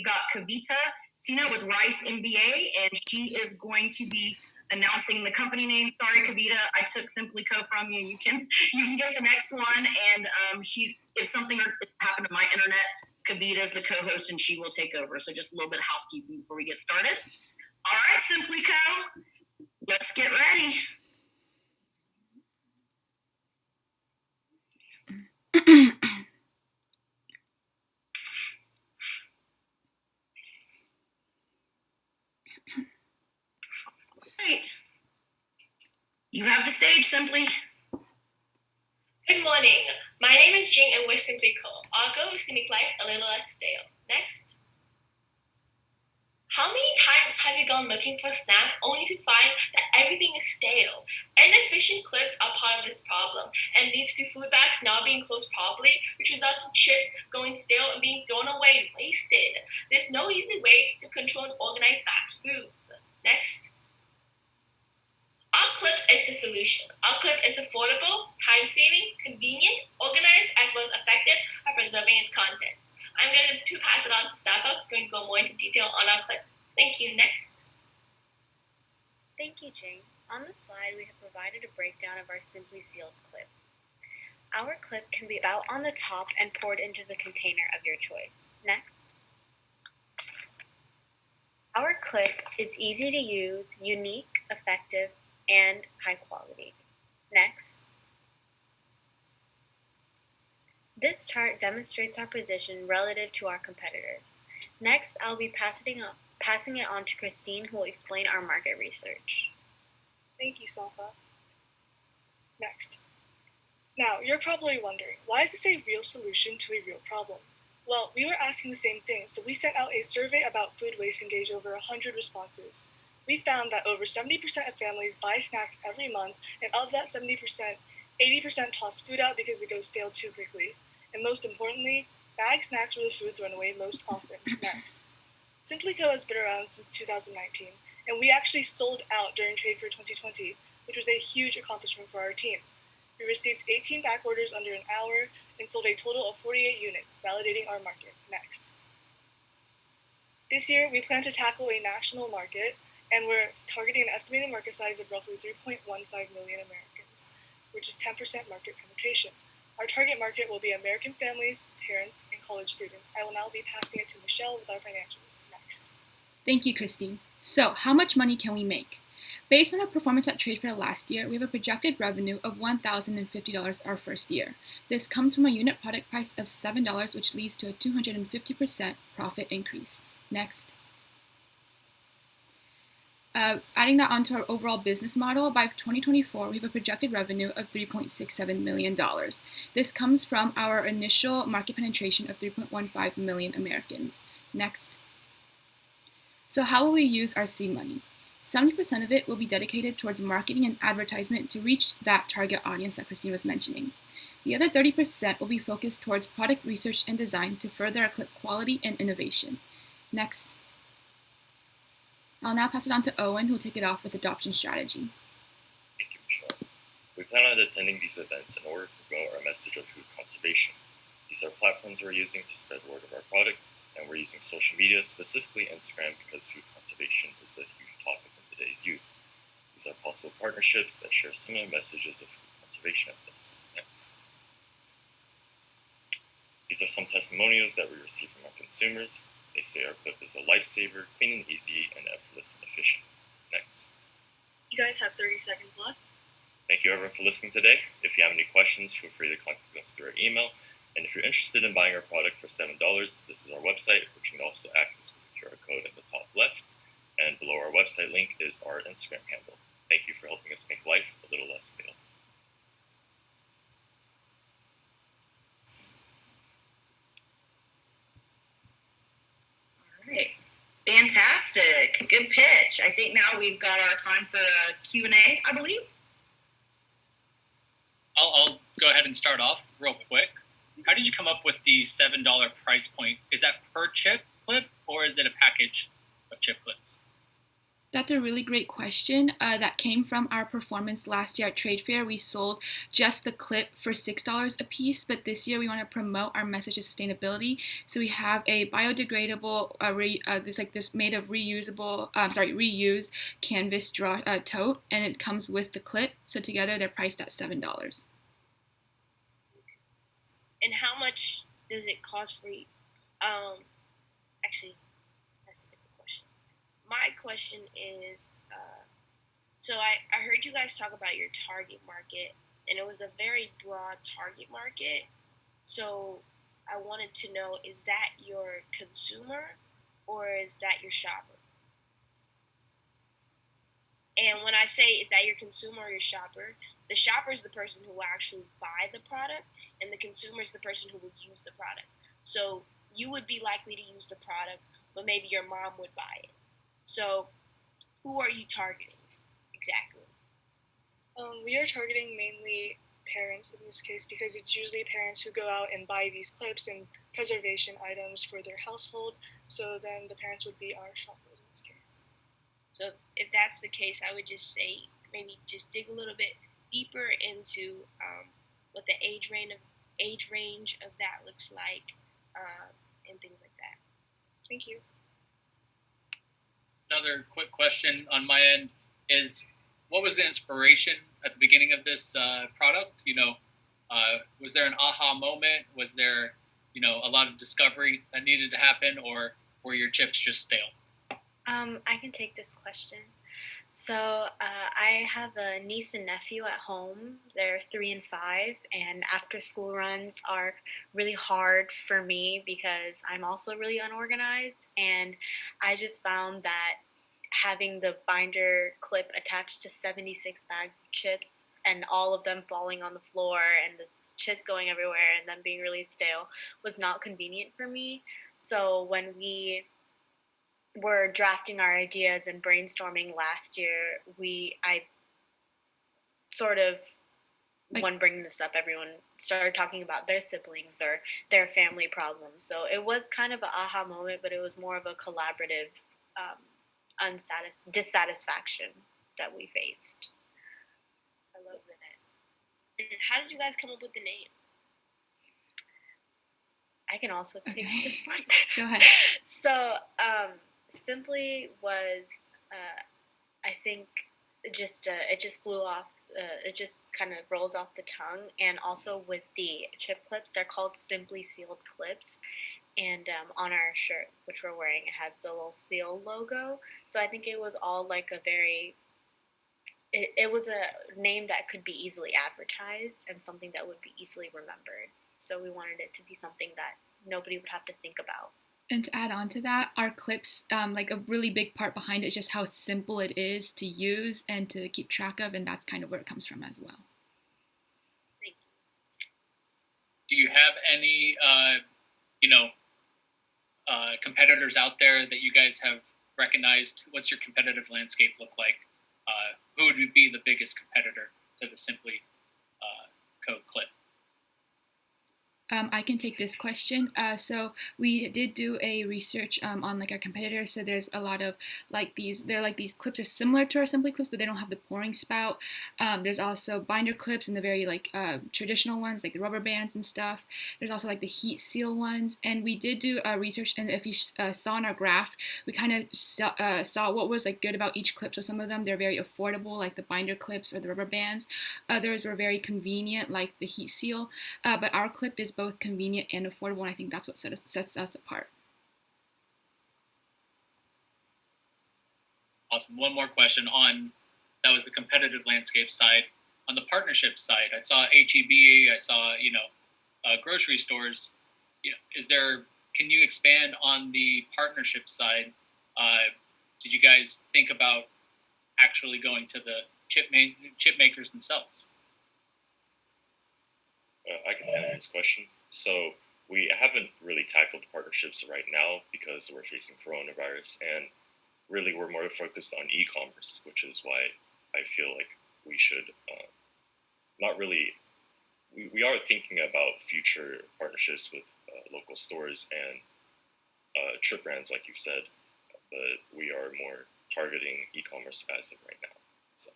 got Kavita Sina with Rice MBA, and she is going to be announcing the company name. Sorry, Kavita, I took Simply Co from you. You can get the next one, and if something happened to my internet, Kavita is the co-host, and she will take over. So just a little bit of housekeeping before we get started. All right, Simply Co, let's get ready. Great. You have the stage, Simply. Good morning. My name is Jing and we're Simply Co. Our goal is to make life a little less stale. Next. How many times have you gone looking for a snack only to find that everything is stale? Inefficient clips are part of this problem and leads to food bags not being closed properly, which results in chips going stale and being thrown away and wasted. There's no easy way to control and organize bagged foods. Next. Our clip is the solution. Our clip is affordable, time-saving, convenient, organized, as well as effective at preserving its contents. I'm going to pass it on to Safa, who's going to go more into detail on our clip. Thank you. Next. Thank you, Jing. On the slide, we have provided a breakdown of our Simply Sealed clip. Our clip can be out on the top and poured into the container of your choice. Next. Our clip is easy to use, unique, effective, and high quality. Next. This chart demonstrates our position relative to our competitors. Next, I'll be passing it on to Kristin, who will explain our market research. Thank you, Safa. Next. Now, you're probably wondering, why is this a real solution to a real problem? Well, we were asking the same thing, so we sent out a survey about food waste and gauged over 100 responses. We found that over 70% of families buy snacks every month, and of that 70%, 80% toss food out because it goes stale too quickly. And most importantly, bagged snacks were the food thrown away most often. Next. Simply Co has been around since 2019, and we actually sold out during Trade Fair 2020, which was a huge accomplishment for our team. We received 18 back orders under an hour and sold a total of 48 units, validating our market. Next. This year, we plan to tackle a national market, and we're targeting an estimated market size of roughly 3.15 million Americans, which is 10% market penetration. Our target market will be American families, parents, and college students. I will now be passing it to Michelle with our financials. Next. Thank you, Kristin. So, how much money can we make? Based on our performance at Trade Fair last year, we have a projected revenue of $1,050 our first year. This comes from a unit product price of $7, which leads to a 250% profit increase. Next. Adding that onto our overall business model, by 2024, we have a projected revenue of $3.67 million. This comes from our initial market penetration of 3.15 million Americans. Next. So how will we use our seed money? 70% of it will be dedicated towards marketing and advertisement to reach that target audience that Kristin was mentioning. The other 30% will be focused towards product research and design to further our clip quality and innovation. Next. I'll now pass it on to Owen, who will take it off with adoption strategy. Thank you, Michelle. We plan on attending these events in order to promote our message of food conservation. These are platforms we're using to spread word of our product, and we're using social media, specifically Instagram, because food conservation is a huge topic in today's youth. These are possible partnerships that share similar messages of food conservation as us. Next. These are some testimonials that we receive from our consumers. They say our clip is a lifesaver, clean and easy, and effortless and efficient. Next. You guys have 30 seconds left. Thank you everyone for listening today. If you have any questions, feel free to contact us through our email. And if you're interested in buying our product for $7, this is our website, which you can also access with the QR code in the top left. And below our website link is our Instagram handle. Thank you for helping us make life a little less stale. Right. Fantastic. Good pitch. I think now we've got our time for a Q&A, I believe. I'll go ahead and start off real quick. How did you come up with the $7 price point? Is that per chip clip or is it a package of chip clips? That's a really great question. That came from our performance last year at Trade Fair. We sold just the clip for $6 a piece, but this year we want to promote our message of sustainability. So we have a biodegradable, this made of reused canvas tote, and it comes with the clip. So together they're priced at $7. And how much does it cost for you? Actually, that's a different question. My question is, so I heard you guys talk about your target market, and it was a very broad target market. So I wanted to know, is that your consumer or is that your shopper? And when I say is that your consumer or your shopper, the shopper is the person who will actually buy the product, and the consumer is the person who will use the product. So you would be likely to use the product, but maybe your mom would buy it. So who are you targeting exactly? We are targeting mainly parents in this case because it's usually parents who go out and buy these clips and preservation items for their household. So then the parents would be our shoppers in this case. So if that's the case, I would just say maybe just dig a little bit deeper into what the age range of that looks like, and things like that. Thank you. Another quick question on my end is, what was the inspiration at the beginning of this product? Was there an aha moment? Was there, a lot of discovery that needed to happen, or were your chips just stale? I can take this question. So I have a niece and nephew at home. They're 3 and 5, and after school runs are really hard for me because I'm also really unorganized. And I just found that having the binder clip attached to 76 bags of chips and all of them falling on the floor and the chips going everywhere and them being really stale was not convenient for me. So when we were drafting our ideas and brainstorming last year, I sort of, when bringing this up, everyone started talking about their siblings or their family problems. So it was kind of an aha moment, but it was more of a collaborative dissatisfaction that we faced. I love that. And how did you guys come up with the name? I can also take this one. Go ahead. So, Simply was, I think, it just flew off. It just kind of rolls off the tongue. And also with the chip clips, they're called Simply Sealed Clips. And on our shirt, which we're wearing, it has the little seal logo. So I think it was all like it was a name that could be easily advertised and something that would be easily remembered. So we wanted it to be something that nobody would have to think about. And to add on to that, our clips, like a really big part behind it is just how simple it is to use and to keep track of, and that's kind of where it comes from as well. Thank you. Do you have any, competitors out there that you guys have recognized? What's your competitive landscape look like? Who would be the biggest competitor to the Simply Code clip? I can take this question. So we did do a research on like our competitors. So there's a lot of they're like these clips are similar to our Simply clips, but they don't have the pouring spout. There's also binder clips and the very traditional ones, like the rubber bands and stuff. There's also like the heat seal ones. And we did do research, and if you saw in our graph, we kind of saw what was like good about each clip. So some of them, they're very affordable, like the binder clips or the rubber bands. Others were very convenient, like the heat seal. But our clip is both convenient and affordable, and I think that's what sets us apart. Awesome. One more question that was the competitive landscape side. On the partnership side, I saw HEB, I saw, grocery stores. Can you expand on the partnership side? Did you guys think about actually going to the chip makers themselves? I can answer this question. So we haven't really tackled partnerships right now because we're facing coronavirus, and really we're more focused on e-commerce, which is why I feel like we should not really. We are thinking about future partnerships with local stores and chip brands, like you said, but we are more targeting e-commerce as of right now. So.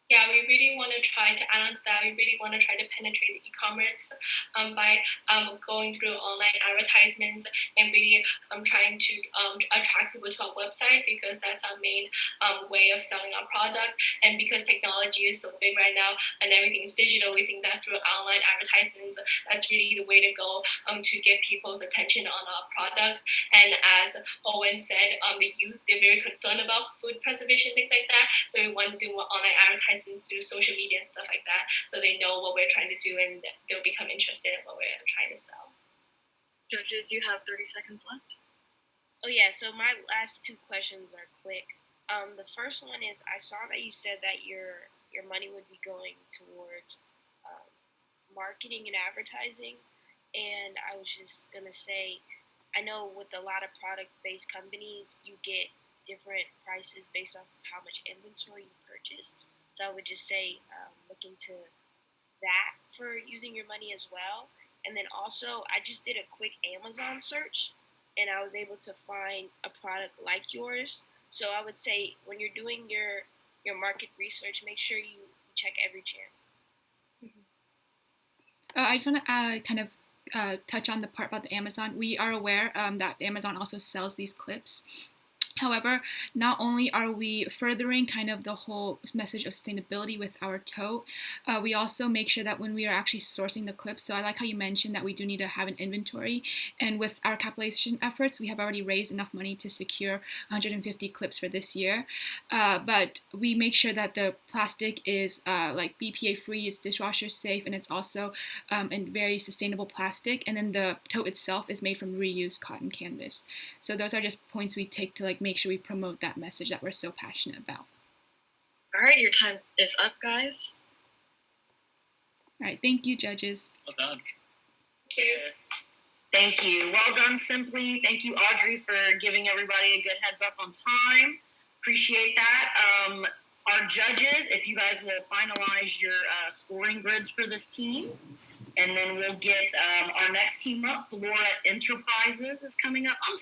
Yeah, we really want to try to add on to that. We really want to try to penetrate the e-commerce by going through online advertisements and really trying to attract people to our website, because that's our main way of selling our product. And because technology is so big right now and everything's digital, we think that through online advertisements, that's really the way to go to get people's attention on our products. And as Owen said, the youth, they're very concerned about food preservation, things like that. So we want to do more online advertisements through social media and stuff like that, so they know what we're trying to do and they'll become interested in what we're trying to sell. Judges, you have 30 seconds left. Oh yeah, so my last two questions are quick. The first one is, I saw that you said that your money would be going towards marketing and advertising, and I was just gonna say, I know with a lot of product-based companies, you get different prices based off of how much inventory you purchase. So I would just say look into that for using your money as well. And then also, I just did a quick Amazon search, and I was able to find a product like yours. So I would say when you're doing your market research, make sure you check every channel. I just want to kind of touch on the part about the Amazon. We are aware that Amazon also sells these clips. However, not only are we furthering kind of the whole message of sustainability with our tote, we also make sure that when we are actually sourcing the clips, so I like how you mentioned that we do need to have an inventory, and with our capitalization efforts, we have already raised enough money to secure 150 clips for this year, but we make sure that the plastic is like BPA free, it's dishwasher safe, and it's also in very sustainable plastic, and then the tote itself is made from reused cotton canvas. So those are just points we take to like make sure we promote that message that we're so passionate about. All right, your time is up, guys. All right, thank you, judges. Well done. Yes. Thank you. Well done, Simply. Thank you, Audrey, for giving everybody a good heads up on time. Appreciate that. Our judges, if you guys will finalize your scoring grids for this team, and then we'll get our next team up. Flora Enterprises is coming up. I'm